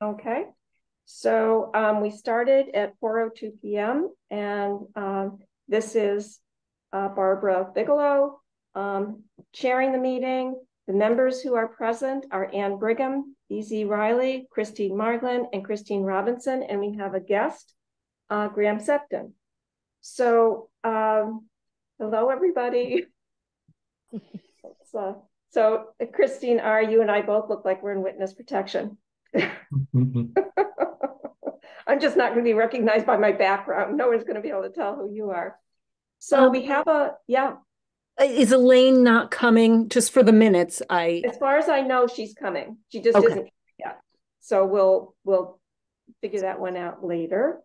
Okay. So we started at 4:02 p.m. and this is Barbara Bigelow chairing the meeting. The members who are present are Ann Brigham, E.Z. Riley, Christine Marlin, and Christine Robinson, and we have a guest, Graham Septon. So hello, everybody. So Christine R., you and I both look like we're in witness protection. I'm just not going to be recognized by my background. No one's going to be able to tell who you are. So we have yeah. Is Elaine not coming just for the minutes? As far as I know, she's coming. She just isn't yet. So we'll figure that one out later.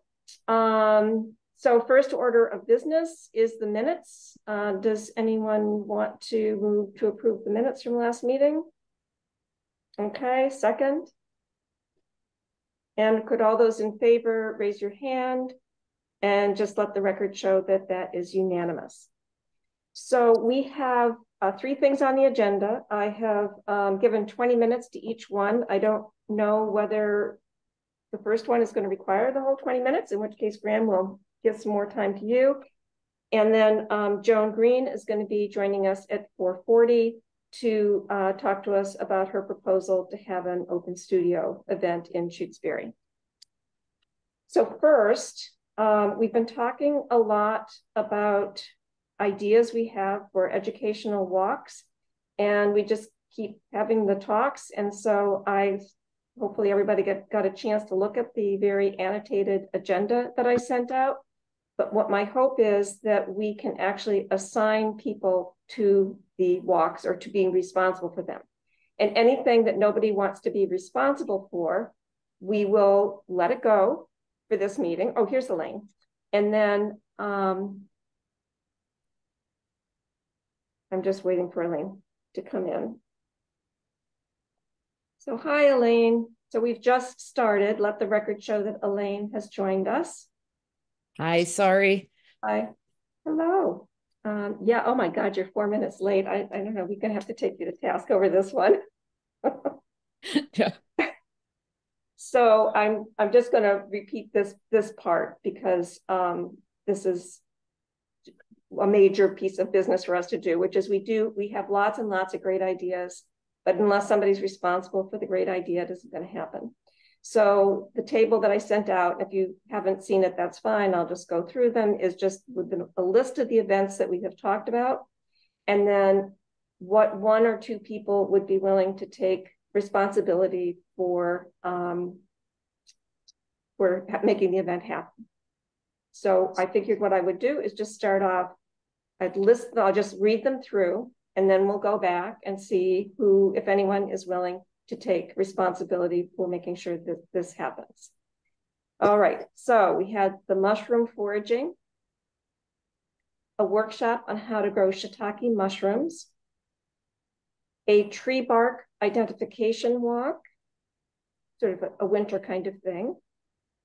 So first order of business is the minutes. Does anyone want to move to approve the minutes from last meeting? Okay, second. And could all those in favor raise your hand and just let the record show that that is unanimous. So we have 3 things on the agenda. I have given 20 minutes to each one. I don't know whether the first one is going to require the whole 20 minutes, in which case Graham will give some more time to you. And then Joan Green is going to be joining us at 4:40 to talk to us about her proposal to have an open studio event in Shutesbury. So first, we've been talking a lot about ideas we have for educational walks, and we just keep having the talks. And so hopefully everybody got a chance to look at the very annotated agenda that I sent out. But what my hope is that we can actually assign people to the walks or to being responsible for them. And anything that nobody wants to be responsible for, we will let it go for this meeting. Oh, here's Elaine. And then I'm just waiting for Elaine to come in. So hi, Elaine. So we've just started. Let the record show that Elaine has joined us. Hi, sorry. Hi. Hello. Yeah, oh my God, you're 4 minutes late. I don't know, we're gonna have to take you to task over this one. Yeah. So I'm just gonna repeat this part because this is a major piece of business for us to do, which is we have lots and lots of great ideas, but unless somebody's responsible for the great idea, it isn't going to happen. So the table that I sent out, if you haven't seen it, that's fine. I'll just go through them, is just with a list of the events that we have talked about. And then what 1 or 2 people would be willing to take responsibility for making the event happen. So I figured what I would do is just start off, I'll just read them through, and then we'll go back and see who, if anyone is willing to take responsibility for making sure that this happens. All right, so we had the mushroom foraging, a workshop on how to grow shiitake mushrooms, a tree bark identification walk, sort of a winter kind of thing,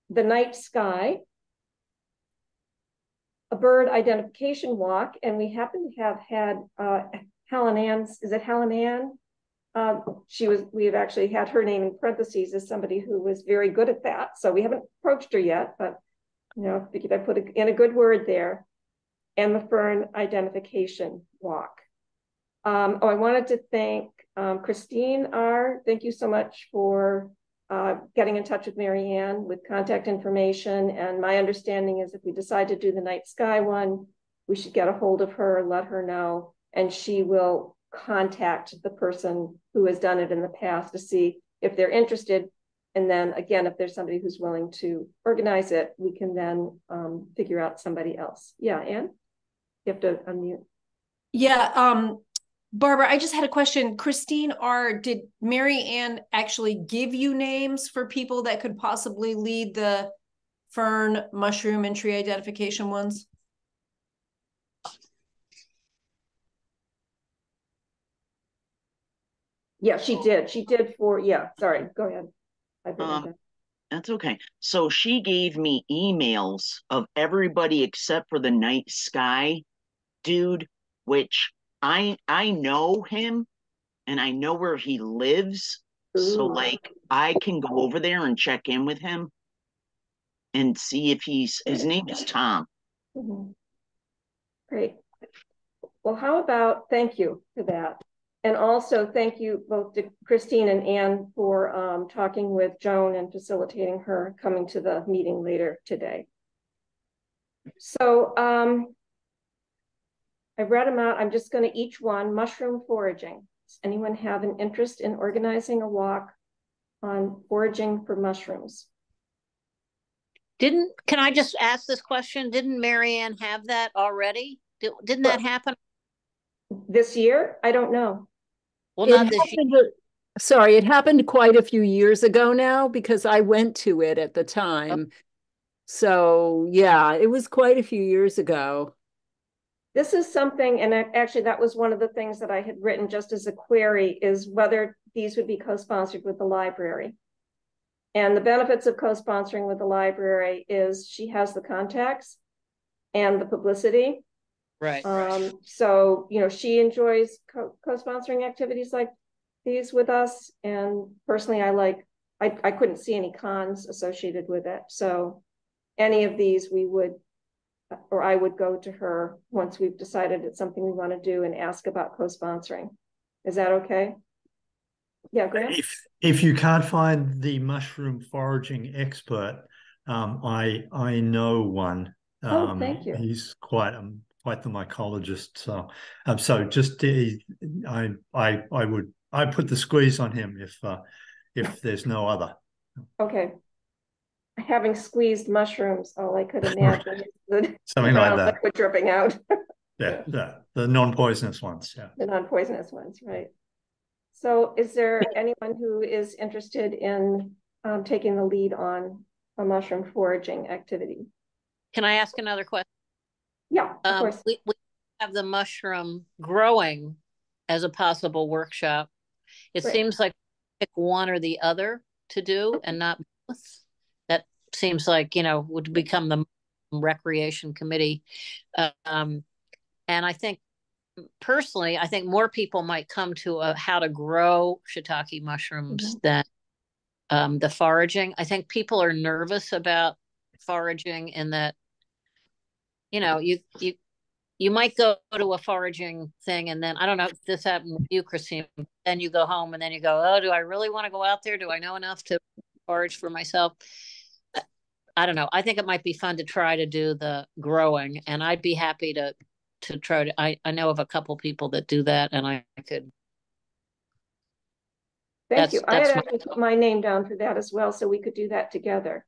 the night sky, a bird identification walk, and we happen to have had Helen Ann's, is it Helen Ann? We have actually had her name in parentheses as somebody who was very good at that. So we haven't approached her yet, but figured I put in a good word there. And the fern identification walk. I wanted to thank Christine R. Thank you so much for getting in touch with Mary Ann with contact information. And my understanding is if we decide to do the night sky one, we should get a hold of her, let her know, and she will contact the person who has done it in the past to see if they're interested. And then again, if there's somebody who's willing to organize it, we can then figure out somebody else. Yeah, Ann, you have to unmute. Yeah, Barbara, I just had a question. Christine R., did Mary Ann actually give you names for people that could possibly lead the fern, mushroom, and tree identification ones? Yeah, she did. She did sorry, go ahead. That's okay. So she gave me emails of everybody except for the night sky dude, which I know him and I know where he lives, So Ooh. like I can go over there and check in with him and see if his name is Tom. Mhm. Great. Well, how about, thank you for that. And also thank you both to Christine and Anne for talking with Joan and facilitating her coming to the meeting later today. So I read them out. I'm just going to each one. Mushroom foraging. Does anyone have an interest in organizing a walk on foraging for mushrooms? Can I just ask this question? Didn't Marianne have that already? Didn't that happen? This year? I don't know. Well, It not this year. happened, sorry, it happened quite a few years ago now because I went to it at the time. So yeah, it was quite a few years ago. This is something, and actually that was one of the things that I had written just as a query, is whether these would be co-sponsored with the library. And the benefits of co-sponsoring with the library is she has the contacts and the publicity. Right. So, you know, she enjoys co-sponsoring activities like these with us. And personally, I couldn't see any cons associated with it. So any of these we would, or I would go to her once we've decided it's something we want to do and ask about co-sponsoring. Is that okay? Yeah, Grant? If you can't find the mushroom foraging expert, I know one. Oh, thank you. He's quite the mycologist. So just I put the squeeze on him if there's no other. Okay. Having squeezed mushrooms, all I could imagine is the Something like brown that. liquid dripping out. Yeah, the non-poisonous ones. Yeah. The non-poisonous ones, right? So is there anyone who is interested in taking the lead on a mushroom foraging activity? Can I ask another question? Yeah, of course. We have the mushroom growing as a possible workshop. It seems like pick one or the other to do and not both. That seems like, would become the recreation committee. And I think personally, I think more people might come to how to grow shiitake mushrooms than the foraging. I think people are nervous about foraging in that, you might go to a foraging thing and then, I don't know if this happened with you, Christine, then you go home and then you go, oh, do I really want to go out there? Do I know enough to forage for myself? I don't know. I think it might be fun to try to do the growing, and I'd be happy to try to, I know of a couple people that do that, and I could. Thank you. I had actually put my name down for that as well, so we could do that together.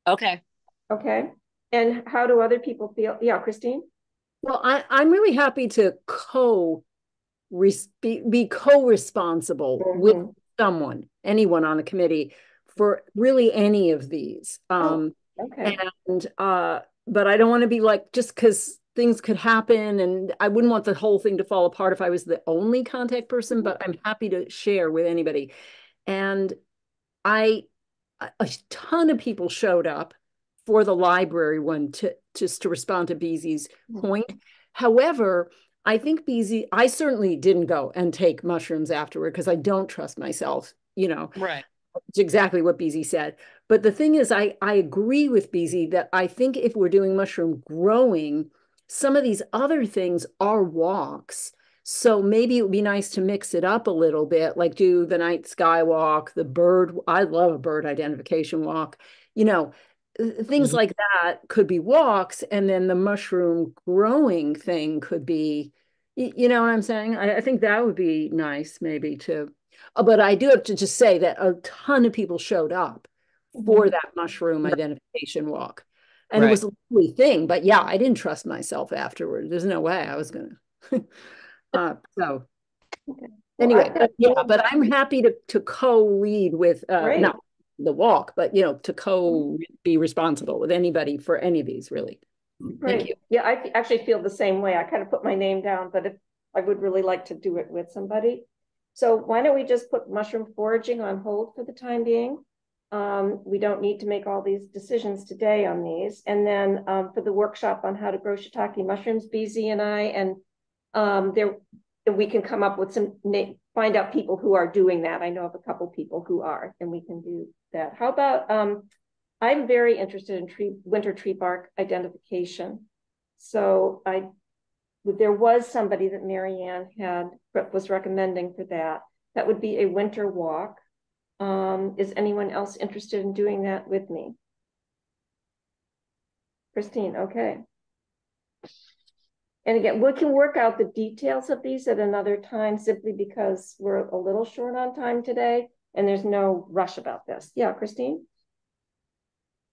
Okay. Okay. And how do other people feel? Yeah, Christine? Well, I'm really happy to be co-responsible with someone, anyone on the committee for really any of these. Okay. And but I don't want to be like, just because things could happen, and I wouldn't want the whole thing to fall apart if I was the only contact person, but I'm happy to share with anybody. And a ton of people showed up for the library one to respond to BZ's point. However, I think BZ, I certainly didn't go and take mushrooms afterward because I don't trust myself, Right. It's exactly what BZ said. But the thing is, I agree with BZ that I think if we're doing mushroom growing, some of these other things are walks. So maybe it would be nice to mix it up a little bit, like do the night sky walk, the bird. I love a bird identification walk. Things like that could be walks, and then the mushroom growing thing could be, you know what I'm saying? I think that would be nice maybe to. But I do have to just say that a ton of people showed up for that mushroom identification walk. And it was a lovely thing. But yeah, I didn't trust myself afterwards. There's no way I was going to. So anyway, but I'm happy to co-lead with, not the walk, but, to be responsible with anybody for any of these, really. Thank you. Yeah, I actually feel the same way. I kind of put my name down, but if I would really like to do it with somebody. So why don't we just put mushroom foraging on hold for the time being? We don't need to make all these decisions today on these. And then for the workshop on how to grow shiitake mushrooms, BZ and I, and we can come up with some, find out people who are doing that. I know of a couple people who are, and we can do that. How about, I'm very interested in winter tree bark identification. So there was somebody that Marianne was recommending for that. That would be a winter walk. Is anyone else interested in doing that with me? Christine, okay. And again, we can work out the details of these at another time simply because we're a little short on time today and there's no rush about this. Yeah, Christine?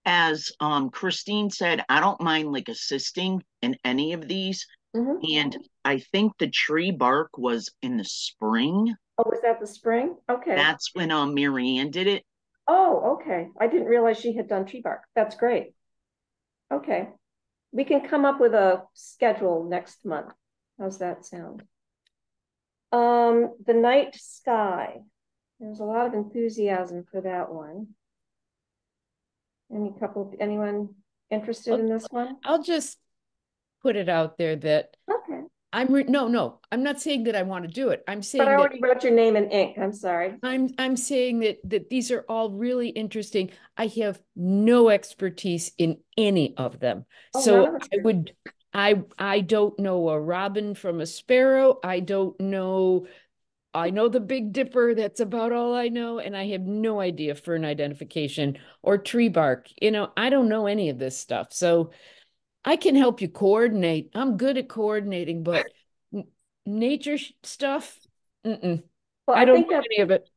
As Christine said, I don't mind like assisting in any of these. And I think the tree bark was in the spring. Oh, was that the spring? Okay. That's when Marianne did it. Oh, okay. I didn't realize she had done tree bark. That's great. Okay. We can come up with a schedule next month. How's that sound? The night sky. There's a lot of enthusiasm for that one. Anyone interested in this one? I'll just put it out there that okay. No, I'm not saying that I want to do it. I'm saying but I already wrote your name in ink. I'm sorry. I'm saying that these are all really interesting. I have no expertise in any of them. Oh, so I don't know a robin from a sparrow. I know the Big Dipper. That's about all I know. And I have no idea fern identification or tree bark. I don't know any of this stuff. So I can help you coordinate. I'm good at coordinating, but nature stuff, well, I don't know any of it.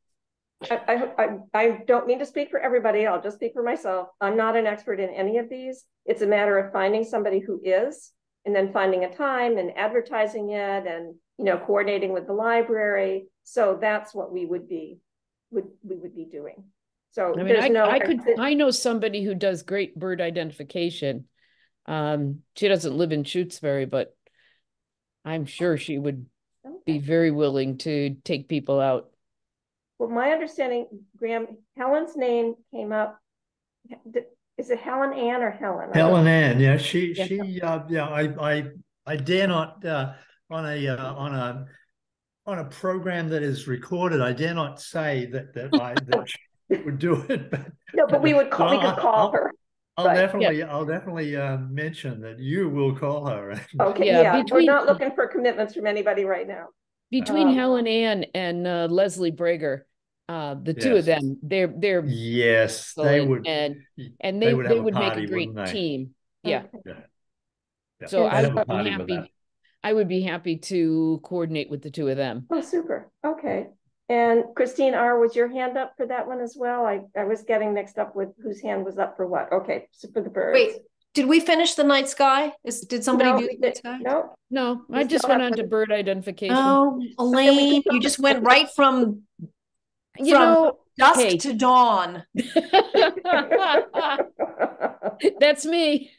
I don't mean to speak for everybody. I'll just speak for myself. I'm not an expert in any of these. It's a matter of finding somebody who is, and then finding a time and advertising it, and coordinating with the library. So that's what we would be doing. So I mean, I know somebody who does great bird identification. She doesn't live in Shutesbury, but I'm sure she would be very willing to take people out. Well, my understanding, Graham, Helen's name came up. Is it Helen Ann or Helen? Helen Ann, yeah, I dare not on a program that is recorded. I dare not say that she would do it. But no, but we could call her. I'll definitely mention that you will call her. Okay, yeah, we're not looking for commitments from anybody right now. Between Helen Ann and Leslie Brager, the two of them, they're yes, they would, and they would make a great team. Yeah. Okay. So I would be happy to coordinate with the two of them. Oh, super. Okay. And Christine R., was your hand up for that one as well? I was getting mixed up with whose hand was up for what. Okay, so for the birds. Wait, did we finish the night sky? Did somebody do the night sky? No, I just went on to bird identification. Oh, Elaine, you just went right from dusk to dawn. That's me.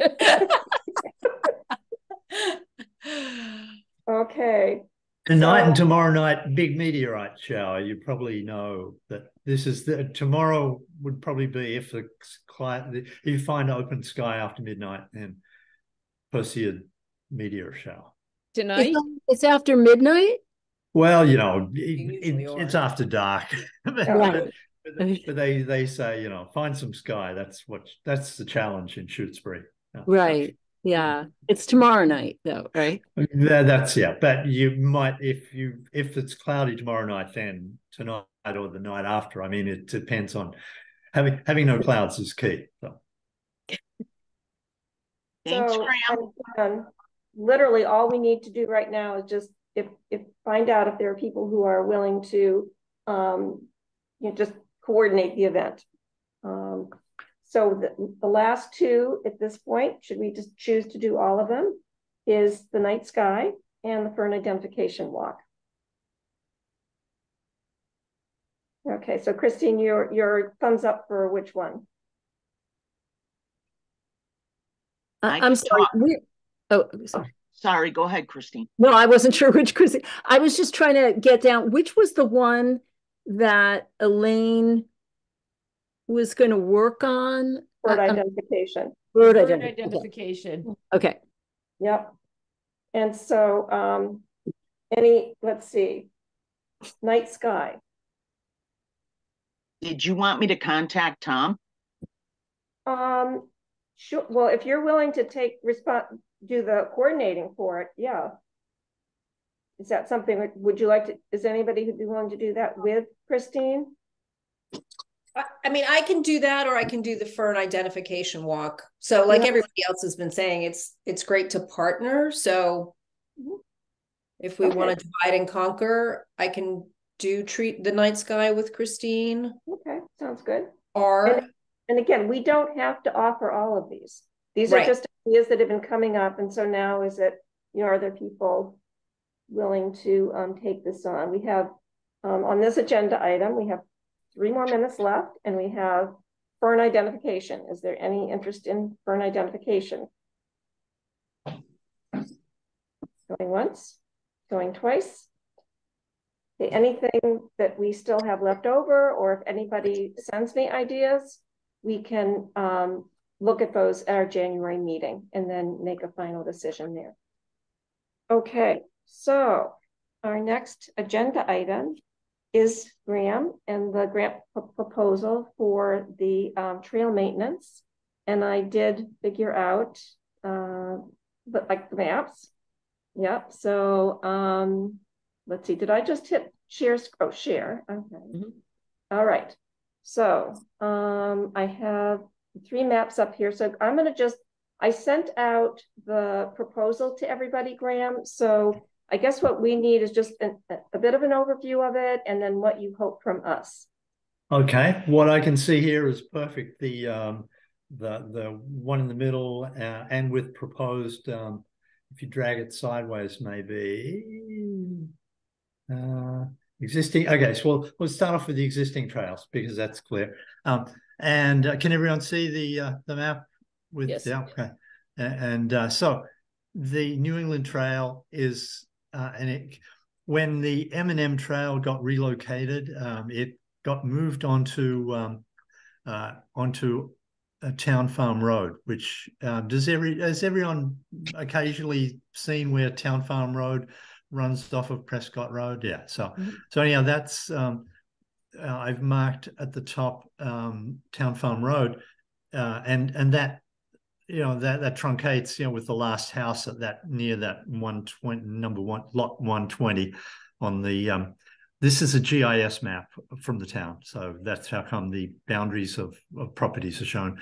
Okay. Tonight and tomorrow night, big meteorite shower. You probably know that this is tomorrow would probably be if you find open sky after midnight and Perseid meteor shower. Tonight? It's after midnight? Well, it's after dark. but they say, find some sky. That's the challenge in Shutesbury. Right. Yeah, it's tomorrow night though, right? But you might, if it's cloudy tomorrow night, then tonight or the night after. I mean, it depends on having no clouds is key. So. Thanks, Graham. Literally, all we need to do right now is just find out if there are people who are willing to, just coordinate the event. So the last two at this point, should we just choose to do all of them, is the night sky and the fern identification walk. Okay, so Christine, your thumbs up for which one? I'm sorry. Sorry, go ahead, Christine. No, I wasn't sure which Christine. I was just trying to get down, which was the one that Elaine was going to work on? Bird identification. Bird identification. Okay. Yep. And so, let's see, night sky. Did you want me to contact Tom? Sure. Well, if you're willing to do the coordinating for it, yeah. Is that something, would you like to, is anybody who'd be willing to do that with Christine? I mean, I can do that, or I can do the fern identification walk. So like everybody else has been saying, it's great to partner. So if we want to divide and conquer, I can treat the night sky with Christine. Okay, sounds good. And again, we don't have to offer all of these. These are just ideas that have been coming up. And so now is it, are there people willing to take this on? We have on this agenda item, we have 3 more minutes left, and we have fern identification. Is there any interest in fern identification? Going once, going twice. Okay, anything that we still have left over, or if anybody sends me ideas, we can look at those at our January meeting and then make a final decision there. Okay, so our next agenda item is Graham and the grant proposal for the trail maintenance. And I did figure out, like the maps. Yep. So let's see, did I just hit share? Oh, share. Okay. All right. So I have 3 maps up here. So I'm going to I sent out the proposal to everybody, Graham. So I guess what we need is just a bit of an overview of it, and then what you hope from us. Okay, what I can see here is perfect. The one in the middle and with proposed, if you drag it sideways, maybe existing. Okay, so we'll start off with the existing trails because that's clear. And can everyone see the map? Yes. Yeah. Okay. And so the New England Trail is. When the M&M Trail got relocated, it got moved onto a Town Farm Road, which has everyone occasionally seen where Town Farm Road runs off of Prescott Road? Yeah. So anyhow, that's I've marked at the top Town Farm Road, and that. That truncates, with the last house at that near that 120 lot 120 on the this is a GIS map from the town. So that's how come the boundaries of properties are shown.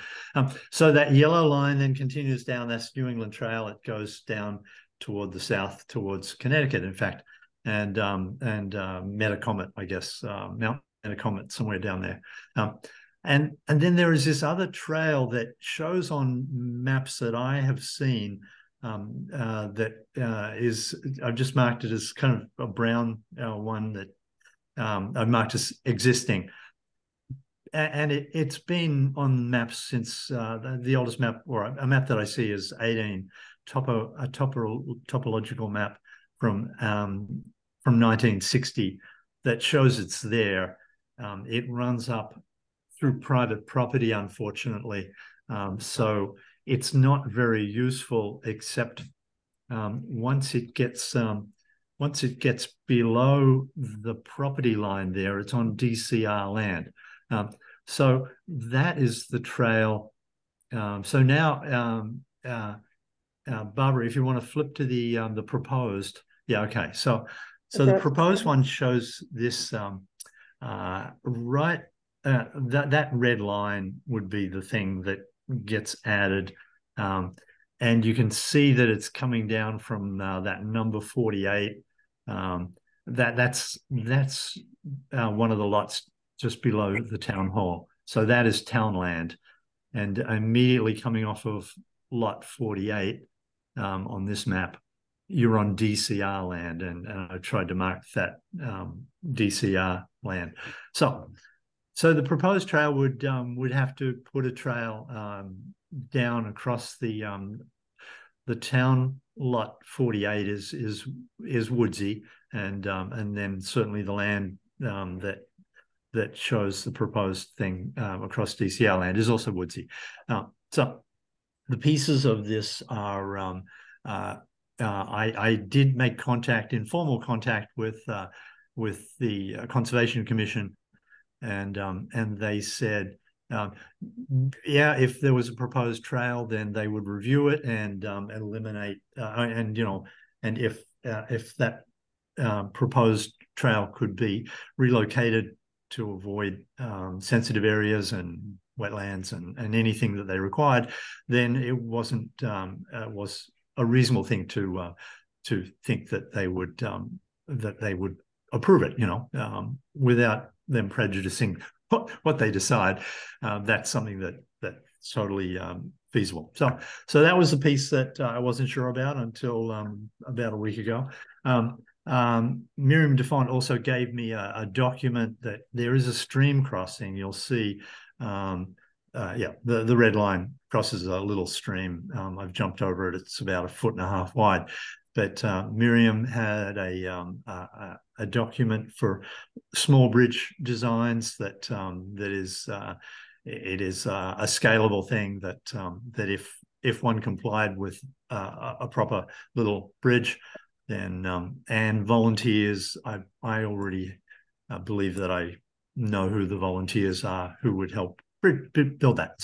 So that yellow line then continues down. That's New England Trail. It goes down toward the south, towards Connecticut, in fact, and Metacomet, I guess, Mount Metacomet, somewhere down there. And then there is this other trail that shows on maps that I have seen that is, I've just marked it as kind of a brown one that I've marked as existing. And it's been on maps since the oldest map, or a map that I see is 18, a topological map from 1960 that shows it's there. It runs up through private property, unfortunately. So it's not very useful, except once it gets below the property line there, it's on DCR land. So that is the trail. So now, Barbara, if you want to flip to the proposed, yeah, okay. So the proposed one shows this right. That red line would be the thing that gets added, and you can see that it's coming down from that number 48. That's one of the lots just below the town hall. So that is town land, and immediately coming off of lot 48 on this map, you're on DCR land, and I tried to mark that DCR land. So the proposed trail would have to put a trail down across the town lot 48 is woodsy, and then certainly the land that shows the proposed thing across DCR land is also woodsy. So the pieces of this are I did make informal contact with the Conservation Commission, and they said, yeah, if there was a proposed trail, then they would review it and eliminate, and if that proposed trail could be relocated to avoid sensitive areas and wetlands and anything that they required, then it wasn't was a reasonable thing to think that they would approve it, without them prejudicing what they decide. That's something that's totally feasible. So that was the piece that I wasn't sure about until about a week ago. Miriam DeFont also gave me a document that there is a stream crossing. You'll see, the red line crosses a little stream. I've jumped over it. It's about 1.5 feet wide. But Miriam had a document for small bridge designs that is a scalable thing that if one complied with a proper little bridge, then and volunteers, I already believe that I know who the volunteers are who would help build that.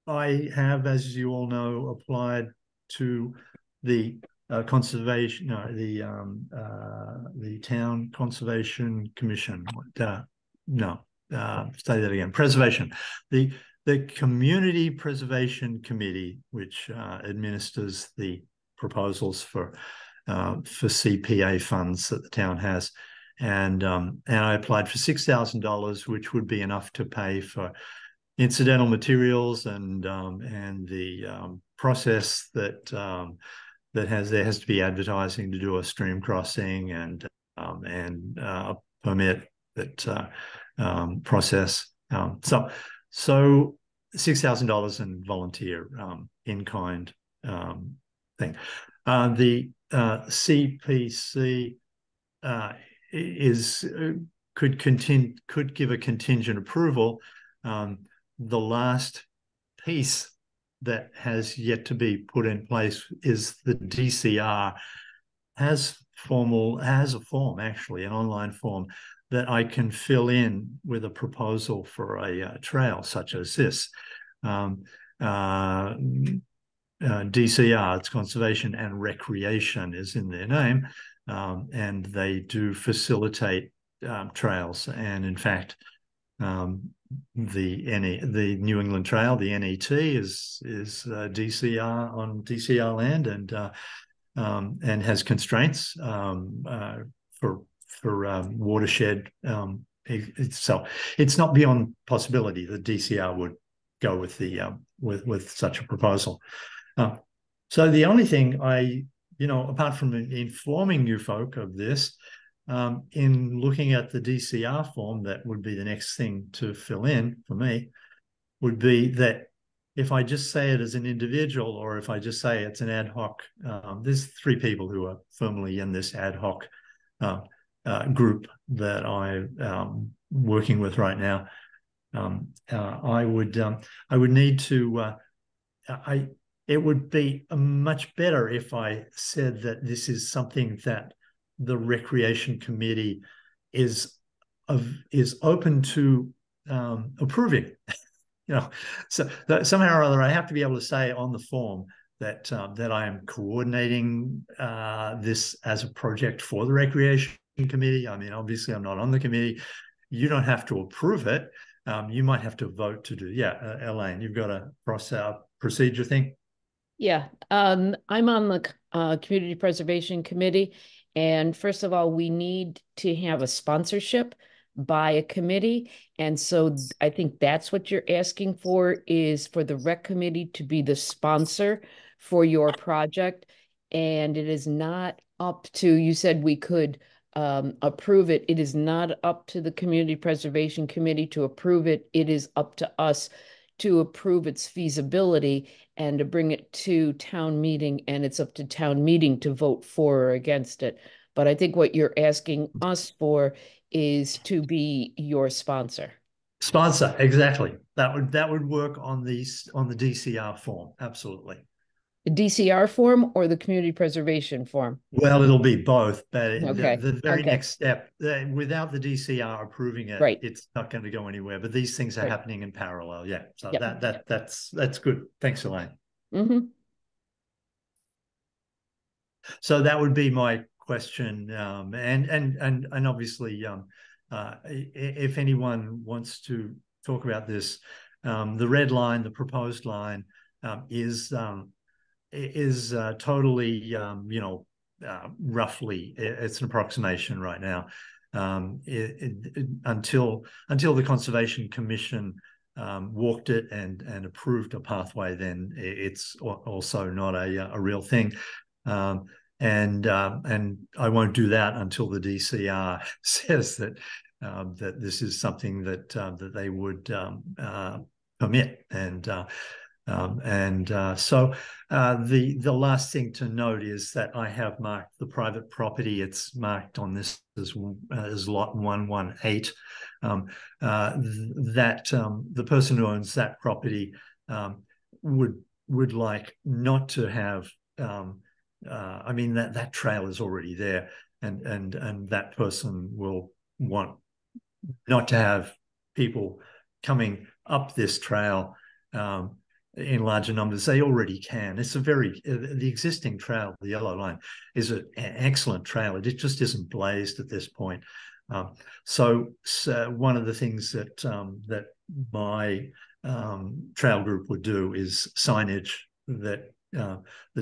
I have, as you all know, applied to the conservation, the Town Conservation Commission. Say that again. Preservation. The Community Preservation Committee, which administers the proposals for CPA funds that the town has, and I applied for $6,000, which would be enough to pay for incidental materials and the process that there has to be advertising to do a stream crossing and a permit that process. So $6,000 in volunteer in-kind thing. The CPC could give a contingent approval. The last piece that has yet to be put in place is the DCR has a form, actually, an online form that I can fill in with a proposal for a trail such as this. DCR, it's Conservation and Recreation, is in their name, and they do facilitate trails. And in fact, the New England Trail, the NET, is DCR on DCR land and has constraints for watershed. So it's not beyond possibility that DCR would go with with such a proposal. So the only thing apart from informing you folk of this, in looking at the DCR form, that would be the next thing to fill in for me, would be that if I just say it as an individual, or if I just say it's an ad hoc, there's 3 people who are firmly in this ad hoc group that I'm working with right now. I would need to. It would be much better if I said that this is something that the Recreation Committee is open to approving. So that somehow or other I have to be able to say on the form that I am coordinating this as a project for the Recreation Committee. I mean, obviously I'm not on the committee. You don't have to approve it. You might have to vote to do. Yeah, Elaine, you've got a procedure thing. Yeah, I'm on the Community Preservation Committee. And first of all, we need to have a sponsorship by a committee. And so I think that's what you're asking for, is for the rec committee to be the sponsor for your project. And it is not up to, you said we could approve it. It is not up to the Community Preservation Committee to approve it. It is up to us to approve its feasibility and to bring it to town meeting, and it's up to town meeting to vote for or against it. But I think what you're asking us for is to be your sponsor. Sponsor, exactly. That would work on the DCR form, absolutely. The DCR form or the community preservation form? Well, it'll be both, but Okay. the very Okay. next step, without the DCR approving it, Right. it's not going to go anywhere. But these things are Right. happening in parallel. Yeah. So Yep. that's good. Thanks, Elaine. Mm-hmm. So that would be my question, and obviously, if anyone wants to talk about this, the red line, the proposed line, is totally, roughly, it's an approximation right now. Until the Conservation Commission walked it and approved a pathway, then it's also not a real thing. And I won't do that until the DCR says that that this is something that they would permit. So the last thing to note is that I have marked the private property. It's marked on this as lot 118. The person who owns that property would like not to have. I mean, that trail is already there, and that person will want not to have people coming up this trail in larger numbers. They already can. It's the existing trail, the yellow line, is an excellent trail. It just isn't blazed at this point. So one of the things that my trail group would do is signage that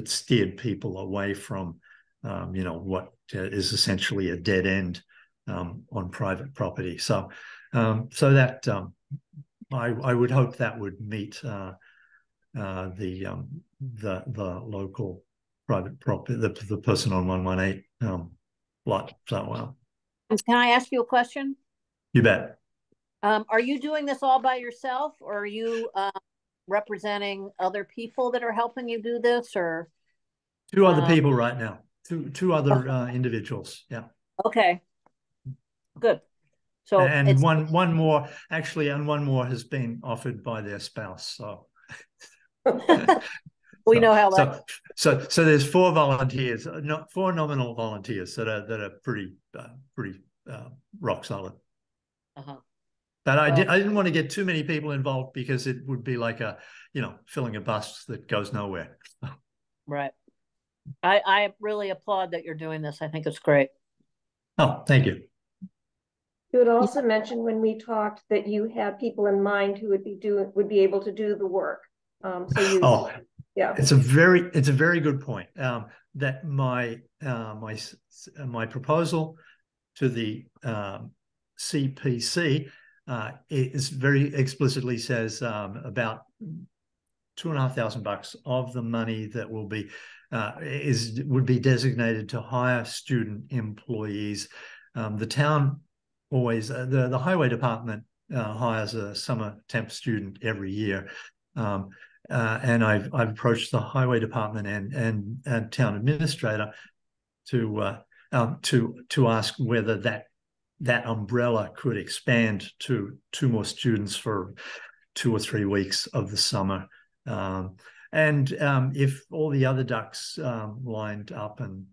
steered people away from what is essentially a dead end on private property. So that I would hope that would meet the local private property, the person on 118 lot. So Can I ask you a question? You bet. Are you doing this all by yourself, or are you representing other people that are helping you do this, or two other people right now? Two other individuals. Yeah. Okay. Good. So and one more actually, and one more has been offered by their spouse. So we know how that. So there's four volunteers, not four nominal volunteers that are pretty rock solid. Uh-huh. But I didn't want to get too many people involved because it would be like filling a bus that goes nowhere. Right. I really applaud that you're doing this. I think it's great. Oh, thank you. You had also mentioned when we talked that you had people in mind who would be able to do the work. Yeah, it's a very good point. That my proposal to the CPC is very explicitly says about $2,500 of the money that will be would be designated to hire student employees. The town always the highway department hires a summer temp student every year, and I've approached the highway department and town administrator to ask whether that umbrella could expand to 2 more students for 2 or 3 weeks of the summer. And if all the other ducks lined up and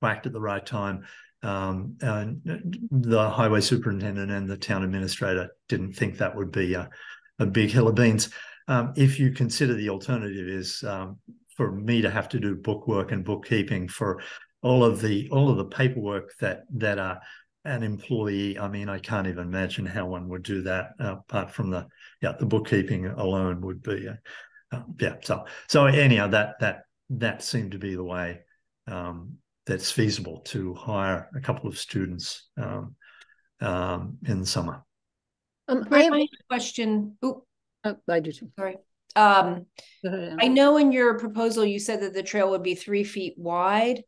quacked at the right time, and the highway superintendent and the town administrator didn't think that would be a big hill of beans. If you consider the alternative is for me to have to do bookwork and bookkeeping for all of the paperwork that an employee, I mean, I can't even imagine how one would do that apart from the bookkeeping alone would be so anyhow that seemed to be the way that's feasible to hire a couple of students in the summer. I have a question. I do too. Sorry. I know in your proposal you said that the trail would be 3 feet wide.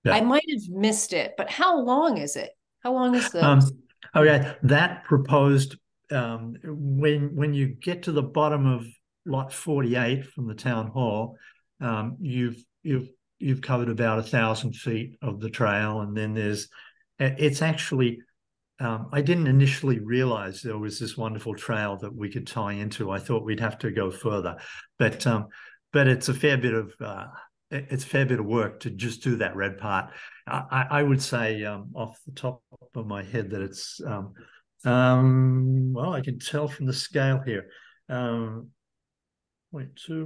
Yeah. I might have missed it, but how long is it? How long is the? Okay, that proposed when you get to the bottom of lot 48 from the town hall, you've covered about 1,000 feet of the trail, and then it's actually I didn't initially realize there was this wonderful trail that we could tie into. I thought we'd have to go further, but it's a fair bit of work to just do that red part. I would say off the top of my head that it's well, I can tell from the scale here. 0.2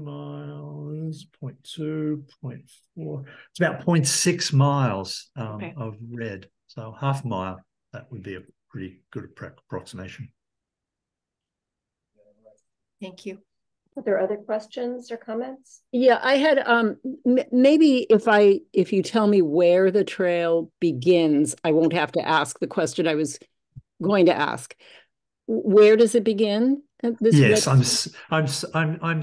miles, 0.2, 0.4. It's about 0.6 miles of red. So half a mile. That would be a pretty good approximation. Thank you. Are there other questions or comments? Yeah, I had maybe if you tell me where the trail begins, I won't have to ask the question I was going to ask. Where does it begin? Yes, I'm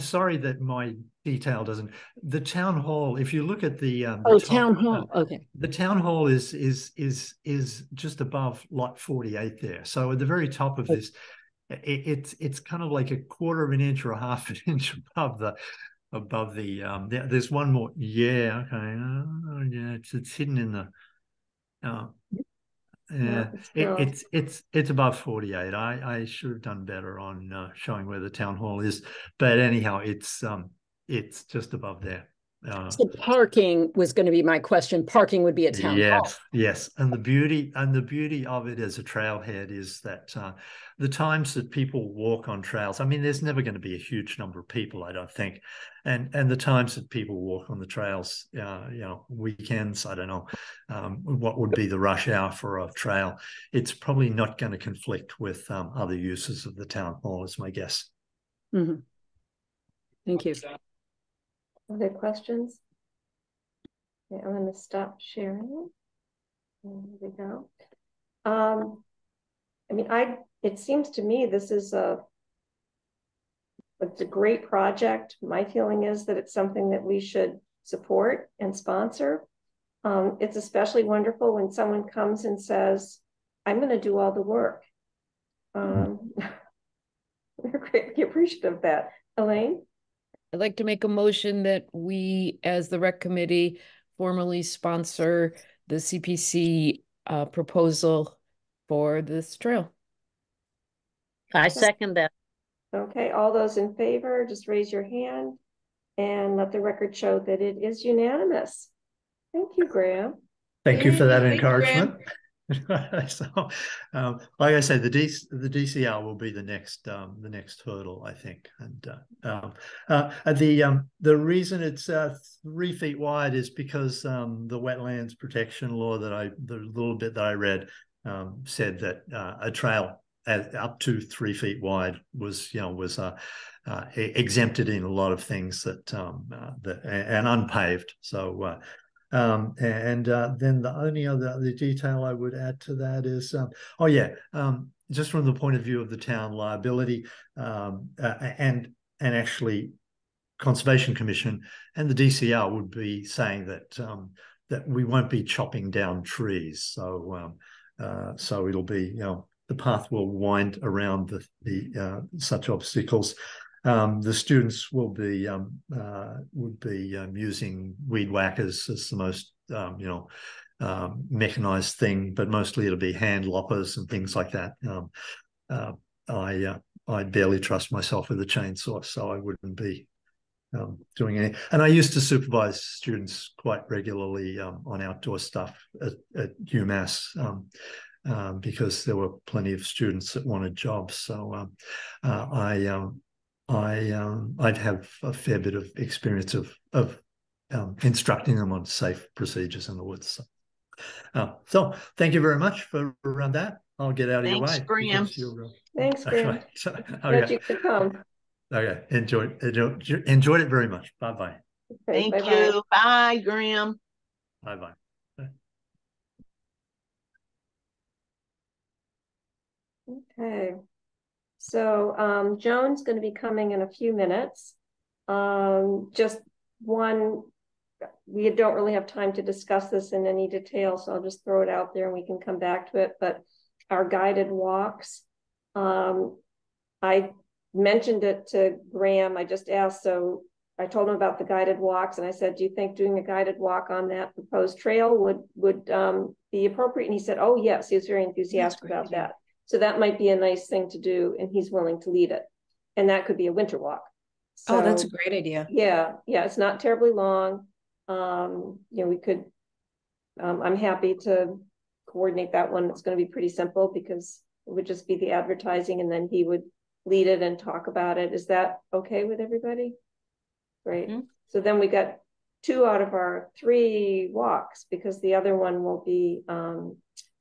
sorry that my detail doesn't. The town hall. If you look at the town hall. Okay. The town hall is just above lot 48 there. So at the very top of this, it's kind of like a quarter of an inch or a half an inch above the. There's one more. Yeah. Okay. Yeah. It's hidden in the. Yeah, it's above 48. I should have done better on showing where the town hall is, but anyhow, it's just above there. So parking was going to be my question. Parking would be a town hall. Yes, and the beauty of it as a trailhead is that the times that people walk on trails. I mean, there's never going to be a huge number of people, I don't think, and the times that people walk on the trails, weekends. I don't know what would be the rush hour for a trail. It's probably not going to conflict with other uses of the town hall, is my guess. Mm-hmm. Thank you. Other questions? Okay, I'm going to stop sharing. There we go. I mean, it seems to me this is it's a great project. My feeling is that it's something that we should support and sponsor. It's especially wonderful when someone comes and says, I'm going to do all the work. We're greatly appreciative of that. Elaine? I'd like to make a motion that we, as the rec committee, formally sponsor the CPC proposal for this trail. I second that. Okay, all those in favor, just raise your hand and let the record show that it is unanimous. Thank you, Graham. Thank you for that encouragement. So, like I said, the DCR will be the next hurdle, I think. And the reason it's 3 feet wide is because the wetlands protection law the little bit that I read said that a trail up to 3 feet wide was exempted in a lot of things and unpaved. So. Then the only other detail I would add to that is, just from the point of view of the town liability and actually Conservation Commission and the DCR would be saying that we won't be chopping down trees. So it'll be, the path will wind around the such obstacles. The students would be using weed whackers as the most mechanized thing, but mostly it'll be hand loppers and things like that. I barely trust myself with a chainsaw, so I wouldn't be doing any. And I used to supervise students quite regularly on outdoor stuff at UMass. Because there were plenty of students that wanted jobs, so I'd have a fair bit of experience of instructing them on safe procedures in the woods. So thank you very much for that. I'll get out of your way. Graham. Thanks, Graham. Glad you could come. Okay, enjoyed it very much. Bye-bye. Okay, Thank you. Bye, Graham. Bye-bye. Okay. So Joan's going to be coming in a few minutes. Just one, we don't really have time to discuss this in any detail, so I'll just throw it out there and we can come back to it. But our guided walks, I mentioned it to Graham. I just asked, so I told him about the guided walks, and I said, do you think doing a guided walk on that proposed trail would be appropriate? And he said, oh yes, he was very enthusiastic about that. So that might be a nice thing to do, and he's willing to lead it. And that could be a winter walk. So, oh, that's a great idea. Yeah, it's not terribly long. We could, I'm happy to coordinate that one. It's going to be pretty simple because it would just be the advertising, and then he would lead it and talk about it. Is that okay with everybody? Great. Mm-hmm. So then we got 2 out of our 3 walks, because the other one will be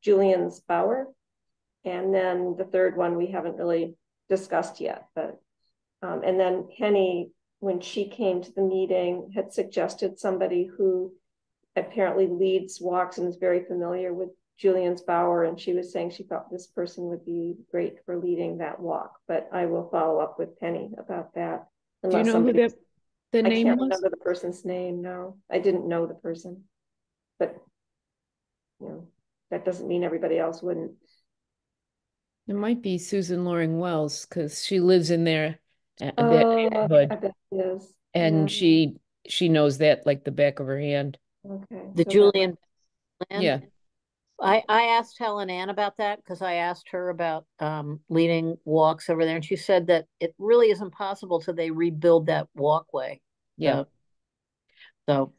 Julian's Bower. And then the third one we haven't really discussed yet. But and then Penny, when she came to the meeting, had suggested somebody who apparently leads walks and is very familiar with Julian's Bower, and she was saying she thought this person would be great for leading that walk. But I will follow up with Penny about that. Do you know who the name I can't was? remember the person's name. No, I didn't know the person, but that doesn't mean everybody else wouldn't. It might be Susan Loring Wells, because she lives in there. I bet it is. And she knows that like the back of her hand. Okay. The Julian. Yeah. I asked Helen Ann about that, because I asked her about leading walks over there, and she said that it really isn't possible till they rebuild that walkway. Yeah. So.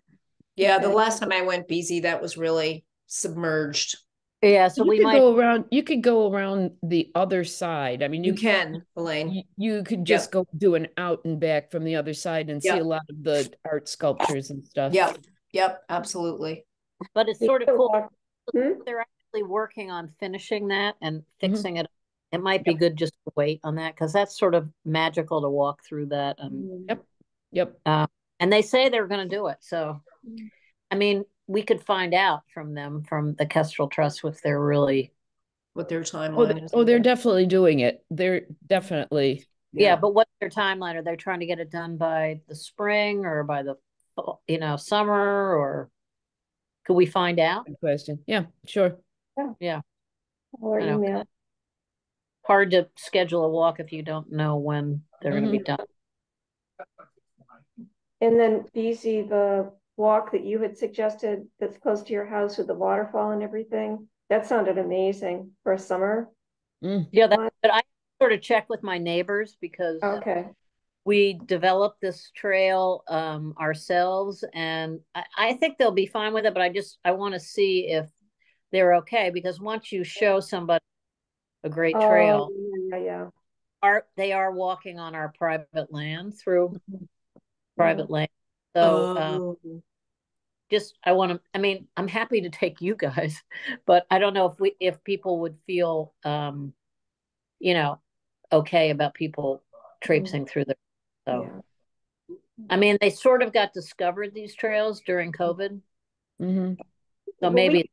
Yeah, the last time I went, BZ, that was really submerged. Yeah, so you could go around. You could go around the other side. I mean, you can, Elaine. You could just go do an out and back from the other side and see a lot of the art sculptures and stuff. Yep, absolutely. But it's sort of cool. They're actually working on finishing that and fixing it. It might be good just to wait on that, because that's sort of magical to walk through that. Yep. And they say they're going to do it. So, I mean, we could find out from them, from the Kestrel Trust, if they're really, what their timeline is. Oh, they're definitely doing it. They're definitely. Yeah, but what's their timeline? Are they trying to get it done by the spring or by the, summer, or could we find out? Good question. Yeah, sure. Yeah. Or email. Hard to schedule a walk if you don't know when they're going to be done. And then BZ, the walk that you had suggested that's close to your house with the waterfall and everything, that sounded amazing for summer. Yeah, but I sort of check with my neighbors, because we developed this trail ourselves, and I think they'll be fine with it, but I want to see if they're okay, because once you show somebody a great trail, they are walking on our private land through private land. So I'm happy to take you guys, but I don't know if people would feel okay about people traipsing through the. So I mean, they sort of got discovered, these trails, during COVID. So maybe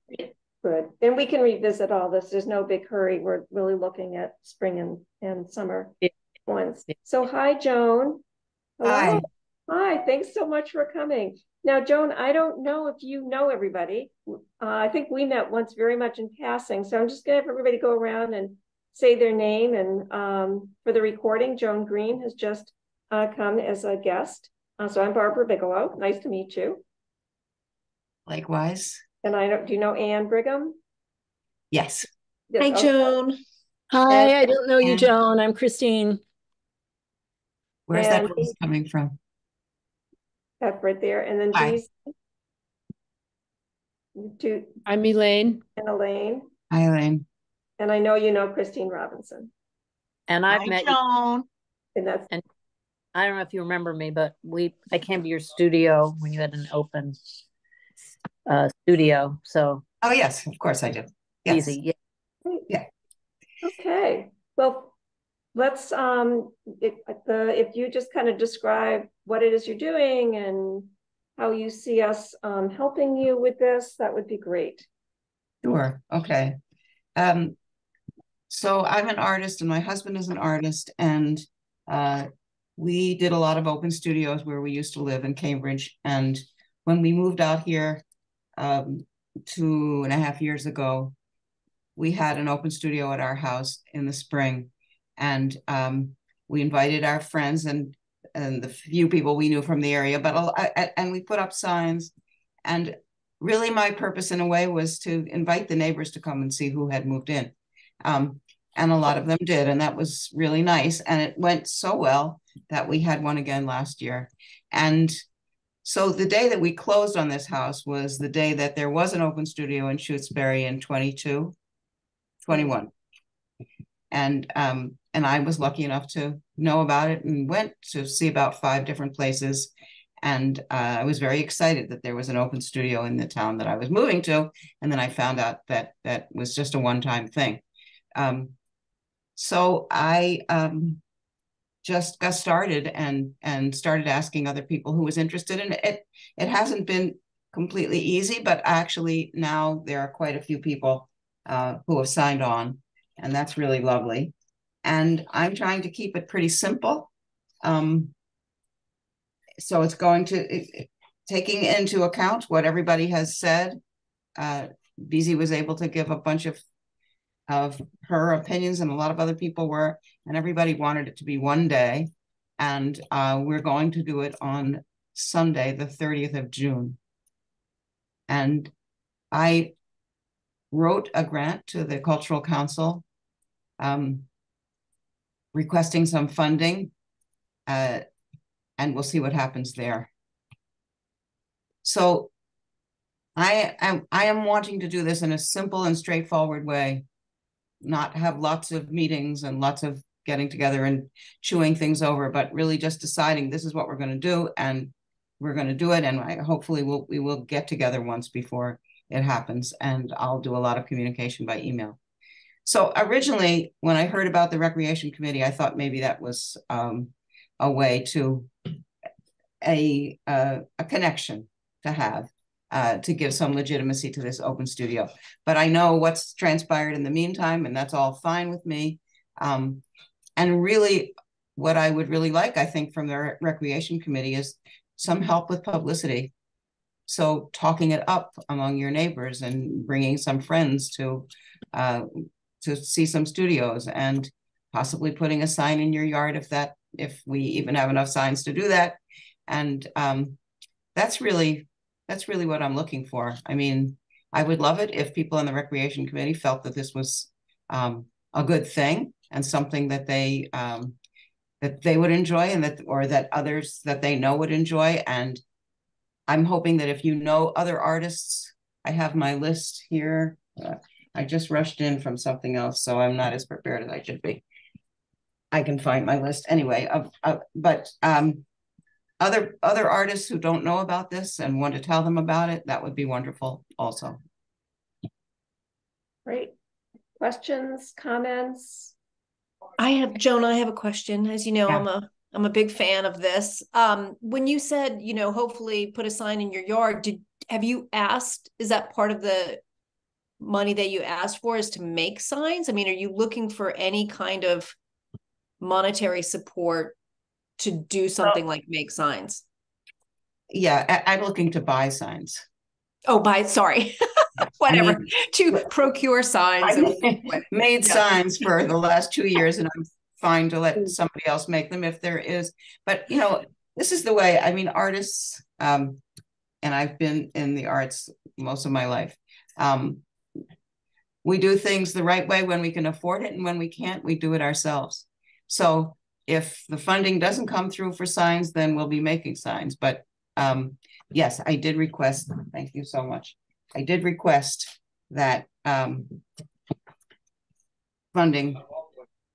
good. And we can revisit all this. There's no big hurry. We're really looking at spring and summer ones. So hi, Joan. Hello. Hi, thanks so much for coming. Now, Joan, I don't know if you know everybody. I think we met once very much in passing. So I'm just going to have everybody go around and say their name. And for the recording, Joan Green has just come as a guest. So I'm Barbara Bigelow. Nice to meet you. Likewise. And do you know Anne Brigham? Yes. Hi, Joan. Hi, I don't know you, Joan. I'm Christine. Where's that voice coming from? That's right there. And then I'm Elaine. And Elaine. Hi, Elaine. And I know you know Christine Robinson. And I've met Joan. And I don't know if you remember me, but I came to your studio when you had an open studio. So yes, of course I did. Yes. Easy. Yeah. Okay. Well, let's if you just kind of describe what it is you're doing and how you see us helping you with this, that would be great. Sure. Okay. So I'm an artist and my husband is an artist, and we did a lot of open studios where we used to live in Cambridge. And when we moved out here 2.5 years ago, we had an open studio at our house in the spring, and we invited our friends, and and the few people we knew from the area, and we put up signs. And really my purpose in a way was to invite the neighbors to come and see who had moved in. And a lot of them did, and that was really nice. And it went so well that we had one again last year. And so the day that we closed on this house was the day that there was an open studio in Shutesbury in 21. And I was lucky enough to know about it and went to see about 5 different places. And I was very excited that there was an open studio in the town that I was moving to. And then I found out that that was just a one-time thing. So I just got started and started asking other people who was interested in it. It hasn't been completely easy, but actually now there are quite a few people who have signed on, and that's really lovely. And I'm trying to keep it pretty simple. So it's going to, taking into account what everybody has said, BZ was able to give a bunch of her opinions, and a lot of other people were, and everybody wanted it to be one day. And we're going to do it on Sunday, the 30th of June. And I wrote a grant to the Cultural Council requesting some funding, and we'll see what happens there. So I am wanting to do this in a simple and straightforward way, not have lots of meetings and lots of getting together and chewing things over, but really just deciding this is what we're going to do, and we're going to do it. And hopefully we will get together once before it happens, and I'll do a lot of communication by email. So originally, when I heard about the Recreation Committee, I thought maybe that was a way to a connection to have to give some legitimacy to this open studio. But I know what's transpired in the meantime, and that's all fine with me. And really, what I would really like, I think, from the Recreation Committee is some help with publicity. So talking it up among your neighbors and bringing some friends to see some studios, and possibly putting a sign in your yard if we even have enough signs to do that. And that's really what I'm looking for. I mean, I would love it if people on the Recreation Committee felt that this was a good thing and something that they would enjoy, and that others that they know would enjoy. And I'm hoping that if you know other artists, I have my list here. I just rushed in from something else, so I'm not as prepared as I should be. I can find my list anyway. But other artists who don't know about this and want to tell them about it, that would be wonderful also. Great. Questions, comments? Joan, I have a question. As you know, Yeah. I'm a big fan of this. When you said, hopefully put a sign in your yard, have you asked, is that part of the money that you asked for, is to make signs? I mean, are you looking for any kind of monetary support to do something like make signs? Yeah, I'm looking to buy signs. Oh, sorry. Whatever. I mean, to procure signs. I made signs for the last 2 years, and I'm fine to let somebody else make them if there is. But this is the way. I mean, artists, and I've been in the arts most of my life. We do things the right way when we can afford it, and when we can't, we do it ourselves. So if the funding doesn't come through for signs, then we'll be making signs. But yes, I did request, thank you so much. I did request that funding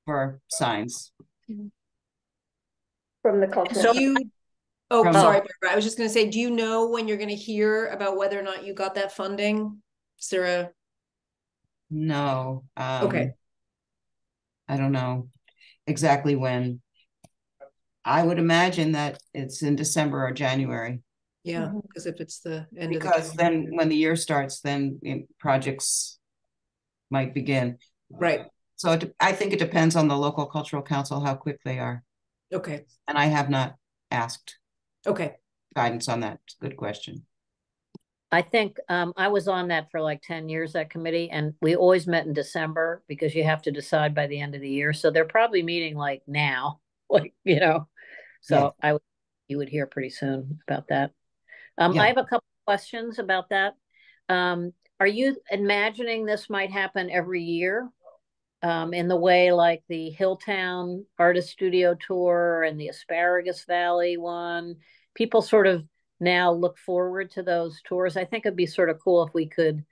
for signs. From the cultural. So sorry, Barbara. I was just going to say, do you know when you're going to hear about whether or not you got that funding? Is there a... No. Okay. I don't know exactly when. I would imagine that it's in December or January. Yeah, because if it's the end because of the then when the year starts, then projects might begin. Right. So I think it depends on the local cultural council how quick they are. Okay. And I have not asked guidance on that. It's a good question. I think I was on that for like 10 years, that committee, and we always met in December because you have to decide by the end of the year. So they're probably meeting like now, like, So you would hear pretty soon about that. I have a couple questions about that. Are you imagining this might happen every year? In the way like the Hilltown Artist Studio Tour and the Asparagus Valley one, people sort of now look forward to those tours. I think it'd be sort of cool if we could,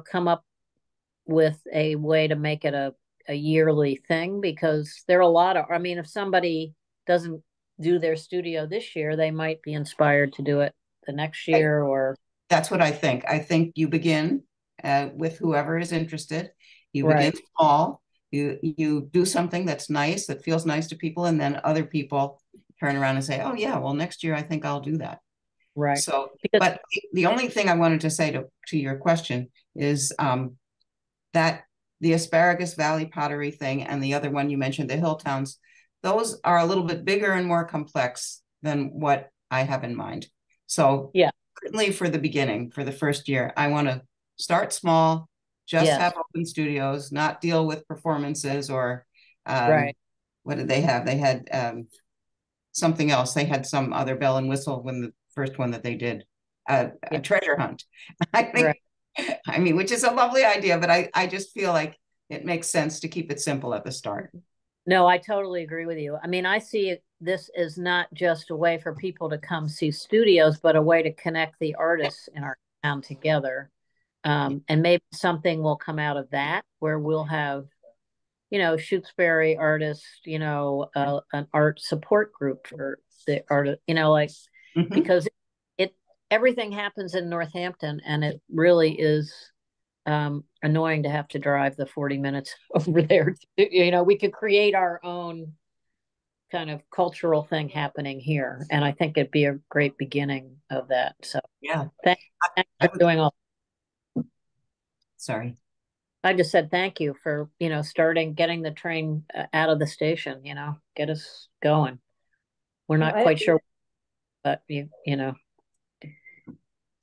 come up with a way to make it a yearly thing, because there are a lot of, I mean, if somebody doesn't do their studio this year, they might be inspired to do it the next year. Or that's what I think. I think you begin with whoever is interested. You begin small. You do something that's nice, that feels nice to people, and then other people turn around and say, "Oh yeah, well next year I think I'll do that." Right. So, but the only thing I wanted to say to your question is that the Asparagus Valley pottery thing and the other one you mentioned, the Hilltowns, those are a little bit bigger and more complex than what I have in mind. So certainly for the beginning, for the first year, I want to start small, just have open studios, not deal with performances or what did they have? They had something else. They had some other bell and whistle when the first one that they did, a treasure hunt. I think, I mean, which is a lovely idea, but I just feel like it makes sense to keep it simple at the start. No, I totally agree with you. I mean, I see this as not just a way for people to come see studios, but a way to connect the artists in our town together. And maybe something will come out of that where we'll have, Shutesbury artists, an art support group for the art, because everything happens in Northampton, and it really is annoying to have to drive the 40 minutes over there. We could create our own kind of cultural thing happening here, and I think it'd be a great beginning of that. So thanks for doing all. Sorry, I just said thank you for getting the train out of the station. Get us going. We're not quite sure, but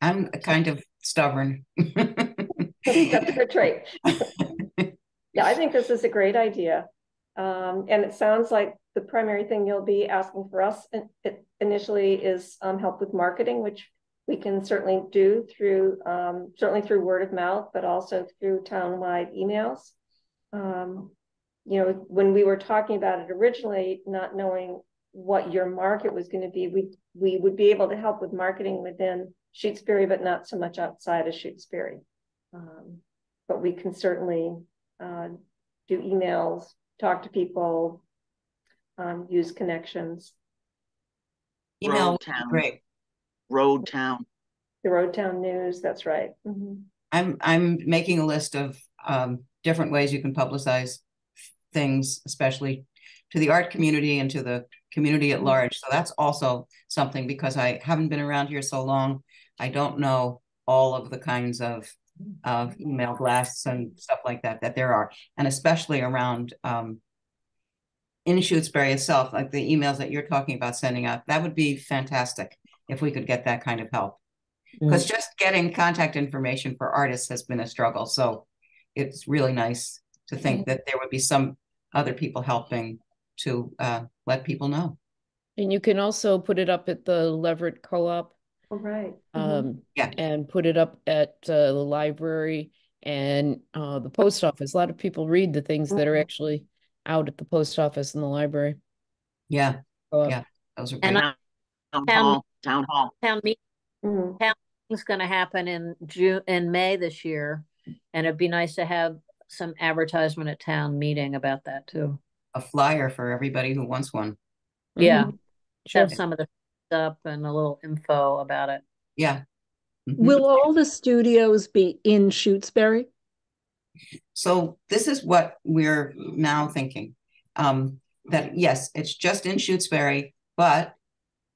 I'm kind of stubborn. That's a good trait. Yeah, I think this is a great idea. And it sounds like the primary thing you'll be asking for us initially is help with marketing, which we can certainly do through word of mouth, but also through town-wide emails. When we were talking about it originally, not knowing what your market was going to be, we would be able to help with marketing within Shutesbury, but not so much outside of Shutesbury. But we can certainly do emails, talk to people, use connections. Email, great. Road Town. The Road Town News, that's right. I'm making a list of different ways you can publicize things, especially to the art community and to the community at large. So that's also something, because I haven't been around here so long. I don't know all of the kinds of email blasts and stuff like that there are, and especially around in Shutesbury itself, like the emails that you're talking about sending out. That would be fantastic if we could get that kind of help, because just getting contact information for artists has been a struggle. So it's really nice to think that there would be some other people helping to let people know. And you can also put it up at the Leverett Co-op. Right. And put it up at the library and the post office. A lot of people read the things that are actually out at the post office and the library. Yeah. Yeah. Those are great. And town hall. Town meeting's going to happen in May this year, and it'd be nice to have some advertisement at town meeting about that too. A flyer for everybody who wants one. Yeah. Have some of the stuff and a little info about it. Yeah. Will all the studios be in Shutesbury? So this is what we're now thinking. That yes, it's just in Shutesbury, but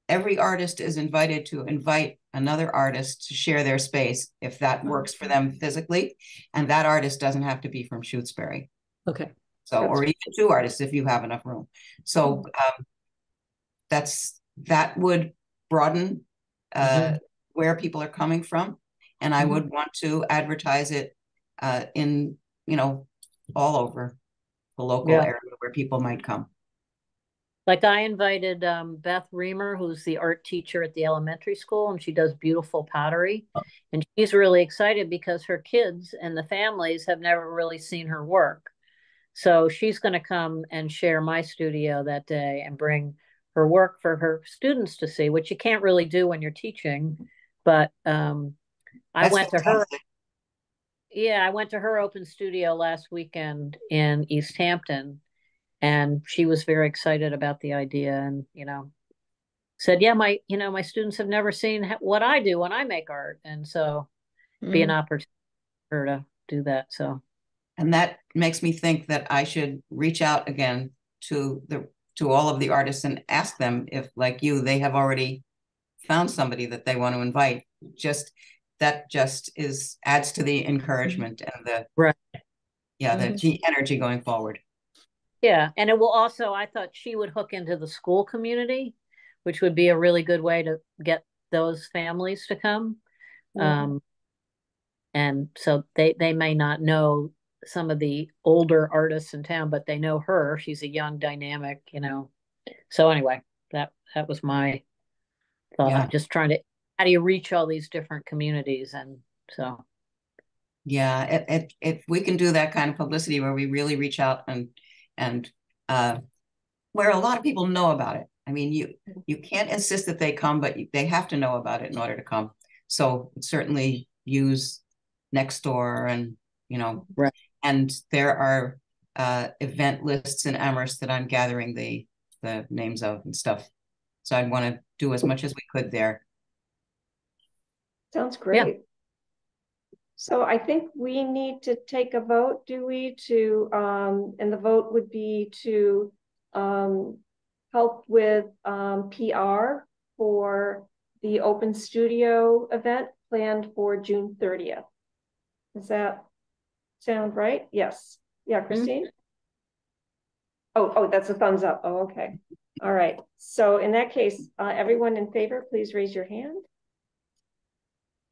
every artist is invited to invite another artist to share their space if that works for them physically. And that artist doesn't have to be from Shutesbury. Okay. So, or even two artists if you have enough room. So that would broaden where people are coming from. And I would want to advertise it in, all over the local area where people might come. Like I invited Beth Reamer, who's the art teacher at the elementary school, and she does beautiful pottery. And she's really excited because her kids and the families have never really seen her work. So she's going to come and share my studio that day and bring her work for her students to see, which you can't really do when you're teaching. But I went to her. Yeah, I went to her open studio last weekend in East Hampton, and she was very excited about the idea, and said, "Yeah, my students have never seen what I do when I make art," and so be an opportunity for her to do that. So, and that makes me think that I should reach out again to all of the artists and ask them if, like you, they have already found somebody that they want to invite. That just adds to the encouragement and the right. Yeah, the energy going forward. Yeah, and it will also, I thought she would hook into the school community, which would be a really good way to get those families to come. And so they may not know some of the older artists in town, but they know her. She's a young, dynamic, So anyway, that was my thought. Yeah. I'm just trying to, how do you reach all these different communities? And so. Yeah, if we can do that kind of publicity where we really reach out and where a lot of people know about it. I mean, you can't insist that they come, but they have to know about it in order to come. So certainly use Nextdoor and right. And there are event lists in Amherst that I'm gathering the names of and stuff. So I'd want to do as much as we could there. Sounds great. Yeah. So I think we need to take a vote, do we, and the vote would be to help with PR for the open studio event planned for June 30th. Does that sound right? Yes. Yeah, Christine? Oh, that's a thumbs up. Oh, okay. All right. So in that case, everyone in favor, please raise your hand.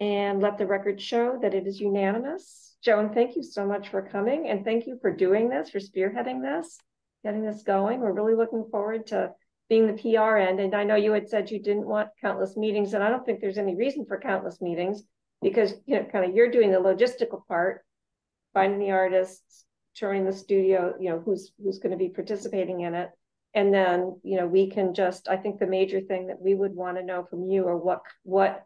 And let the record show that it is unanimous. Joan, thank you so much for coming, and thank you for doing this, for spearheading this, getting this going. We're really looking forward to being the PR end. And I know you had said you didn't want countless meetings, and I don't think there's any reason for countless meetings because kind of you're doing the logistical part, finding the artists, touring the studio, who's going to be participating in it. And then, we can just, I think the major thing that we would want to know from you are what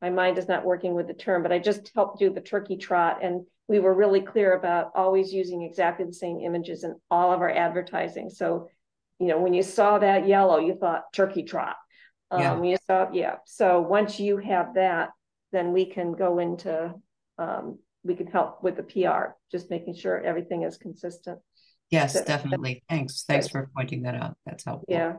my mind is not working with the term, but I just helped do the turkey trot. And we were really clear about always using exactly the same images in all of our advertising. So, when you saw that yellow, you thought turkey trot. When you saw, So once you have that, then we can go into, we can help with the PR, just making sure everything is consistent. Yes, definitely. Thanks for pointing that out. That's helpful. Yeah.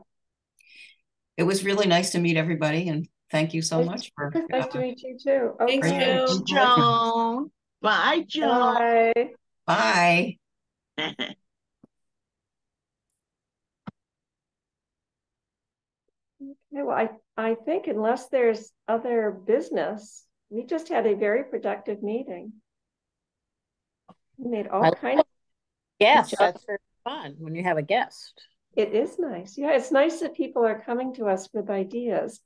It was really nice to meet everybody, and thank you so much for. Nice to meet you too. Okay. Thanks, Joan. Bye, Joan. Bye. Bye. Okay, well, I think unless there's other business, we just had a very productive meeting. We made all kinds of. Yes, that's very fun when you have a guest. It is nice. Yeah, it's nice that people are coming to us with ideas.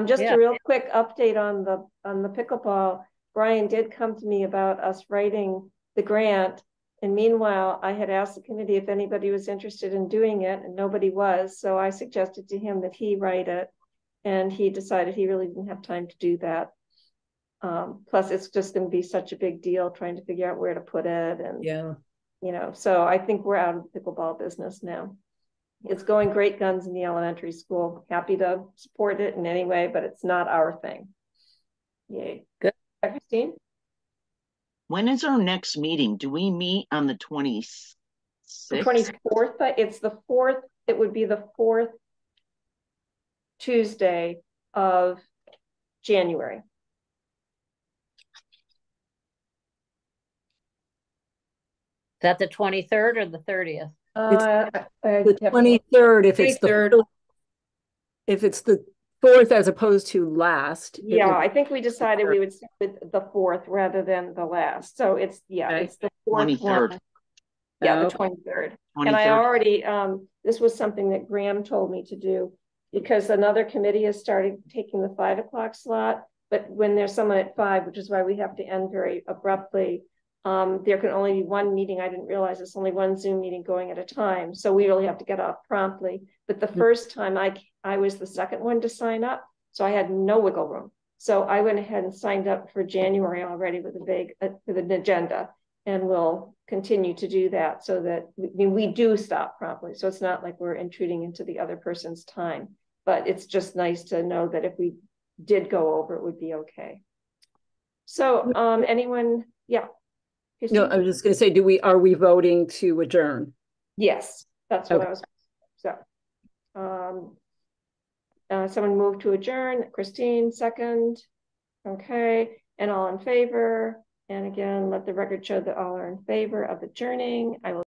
Just a real quick update on the pickleball. Brian did come to me about us writing the grant. And meanwhile, I had asked the committee if anybody was interested in doing it, and nobody was. So I suggested to him that he write it. And he decided he really didn't have time to do that. Plus, it's just going to be such a big deal trying to figure out where to put it. And, so I think we're out of the pickleball business now. It's going great guns in the elementary school. Happy to support it in any way, but it's not our thing. Yay. Good. Christine? When is our next meeting? Do we meet on the 26th? The 24th. It's the 4th. It would be the 4th Tuesday of January. Is that the 23rd or the 30th? The 23rd, if it's the 4th as opposed to last. Yeah, I think we decided we would stick with the 4th rather than the last. So it's it's the 4th 23rd. one. Yeah, Oh. the 23rd. 23rd. And I already, this was something that Graham told me to do because another committee has started taking the 5 o'clock slot. But when there's someone at 5, which is why we have to end very abruptly, there can only be one meeting. I didn't realize it's only one Zoom meeting going at a time. So we really have to get off promptly. But the first time I was the second one to sign up. So I had no wiggle room. So I went ahead and signed up for January already with with an agenda, and we'll continue to do that so that we do stop promptly. So it's not like we're intruding into the other person's time, but it's just nice to know that if we did go over, it would be okay. So anyone, yeah. No, I was just going to say, are we voting to adjourn? Yes, that's what I was. So someone moved to adjourn. Christine, second. Okay, and all in favor. And again, let the record show that all are in favor of adjourning. I will